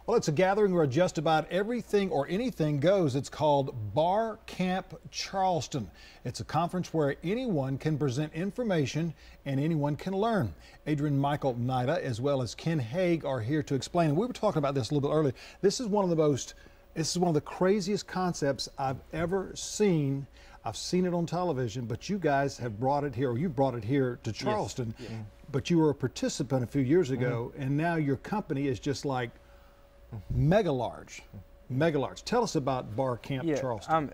Well, it's a gathering where just about everything or anything goes. It's called Barcamp Charleston. It's a conference where anyone can present information and anyone can learn. Adrian Michael Nida as well as Ken Haig are here to explain. And we were talking about this a little bit earlier. This is one of the craziest concepts I've ever seen. I've seen it on television, but you guys have brought it here, or you brought it here to Charleston. Yes. Yeah. But you were a participant a few years ago, and now your company is just like mega large. Mega large. Tell us about Barcamp Charleston.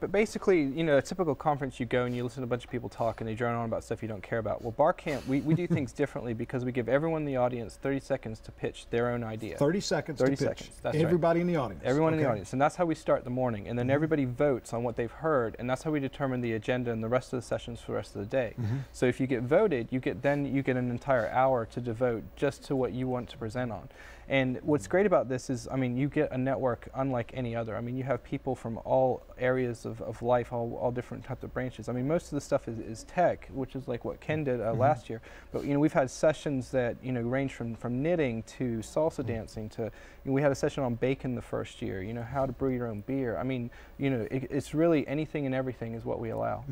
But basically, you know, a typical conference, you go and you listen to a bunch of people talk and they drone on about stuff you don't care about. Well, Barcamp, we do things differently because we give everyone in the audience 30 seconds to pitch their own idea. 30 seconds to pitch. That's everybody right. in the audience. Everyone in the audience. And that's how we start the morning. And then everybody votes on what they've heard, and that's how we determine the agenda and the rest of the sessions for the rest of the day. So if you get voted, you get an entire hour to devote just to what you want to present on. And what's great about this is, I mean, you get a network unlike any other. I mean, you have people from all areas of life, all different types of branches. I mean, most of the stuff is tech, which is like what Ken did last year. But, you know, we've had sessions that, you know, range from knitting to salsa dancing to, you know, we had a session on bacon the first year, you know, how to brew your own beer. I mean, you know, it's really anything and everything is what we allow.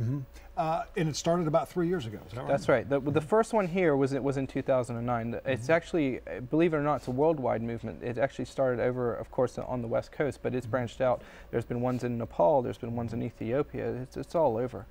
And it started about 3 years ago, is that right? That's right. The first one here was in 2009. It's actually, believe it or not, it's a worldwide movement. It actually started over, of course, on the West Coast, but it's branched out. There's been ones in Nepal, there's been ones in Ethiopia. It's all over.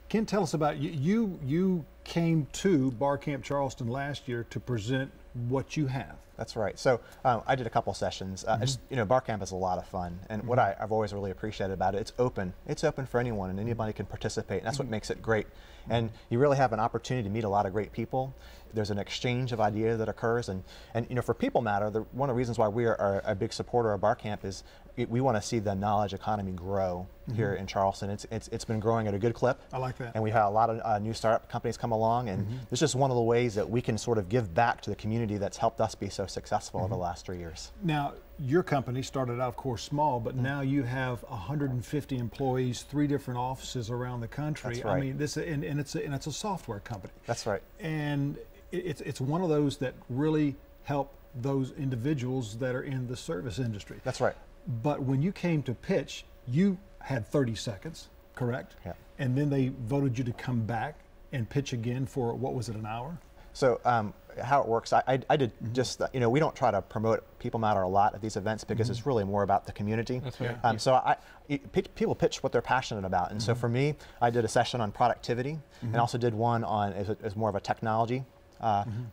Ken, tell us about you came to Barcamp Charleston last year to present what you have. That's right. So I did a couple sessions. You know, Barcamp is a lot of fun, and what I've always really appreciated about it, it's open. It's open for anyone, and anybody can participate. And that's what makes it great. And you really have an opportunity to meet a lot of great people. There's an exchange of ideas that occurs, and you know, for People Matter, one of the reasons why we are a big supporter of Barcamp is we want to see the knowledge economy grow here in Charleston. It's been growing at a good clip. I like that. And we've had a lot of new startup companies come along, and this is one of the ways that we can sort of give back to the community that's helped us be so successful over the last 3 years. Now, your company started out, of course, small, but now you have 150 employees, 3 different offices around the country. That's right. I mean, it's a software company. That's right. And it's one of those that really help those individuals that are in the service industry. That's right. But when you came to pitch, you had 30 seconds, correct? Yeah. And then they voted you to come back and pitch again for, what was it, an hour? So how it works, I did just, you know, we don't try to promote People Matter a lot at these events because it's really more about the community. That's right. So people pitch what they're passionate about. And so for me, I did a session on productivity and also did one on, as more of a technology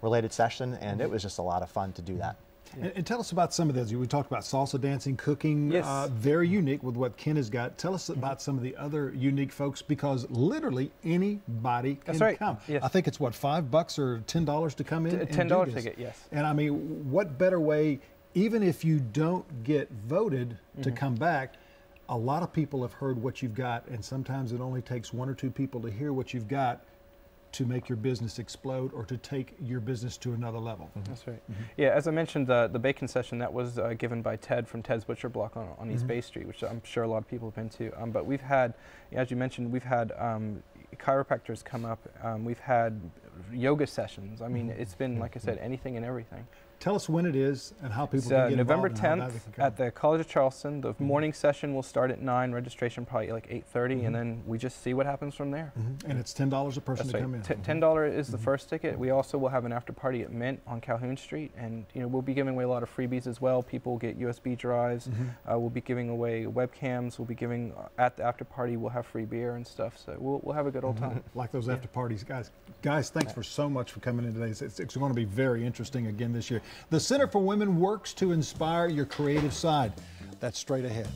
related session, and it was just a lot of fun to do that. And tell us about some of those. We talked about salsa dancing, cooking, very unique with what Ken has got. Tell us about some of the other unique folks, because literally anybody can come. Yes. I think it's what, $5 or $10 to come in? $10 ticket, yes. And I mean, what better way, even if you don't get voted to come back, a lot of people have heard what you've got, and sometimes it only takes 1 or 2 people to hear what you've got to make your business explode or to take your business to another level. That's right. Yeah, as I mentioned, the bacon session, that was given by Ted from Ted's Butcher Block on East Bay Street, which I'm sure a lot of people have been to. But we've had, as you mentioned, we've had chiropractors come up. We've had yoga sessions. I mean, it's been, like I said, anything and everything. Tell us when it is and how people can get November involved. November 10th at the College of Charleston. The morning session will start at 9, registration probably like 8:30, and then we just see what happens from there. And it's $10 a person to come in. $10 is the first ticket. We also will have an after party at Mint on Calhoun Street, and you know, we'll be giving away a lot of freebies as well. People will get USB drives. We'll be giving away webcams. We'll be giving, at the after party, we'll have free beer and stuff. So we'll have a good old time. Like those after parties, guys. Guys, thanks for so much for coming in today. It's going to be very interesting again this year. The Center for Women works to inspire your creative side. That's straight ahead.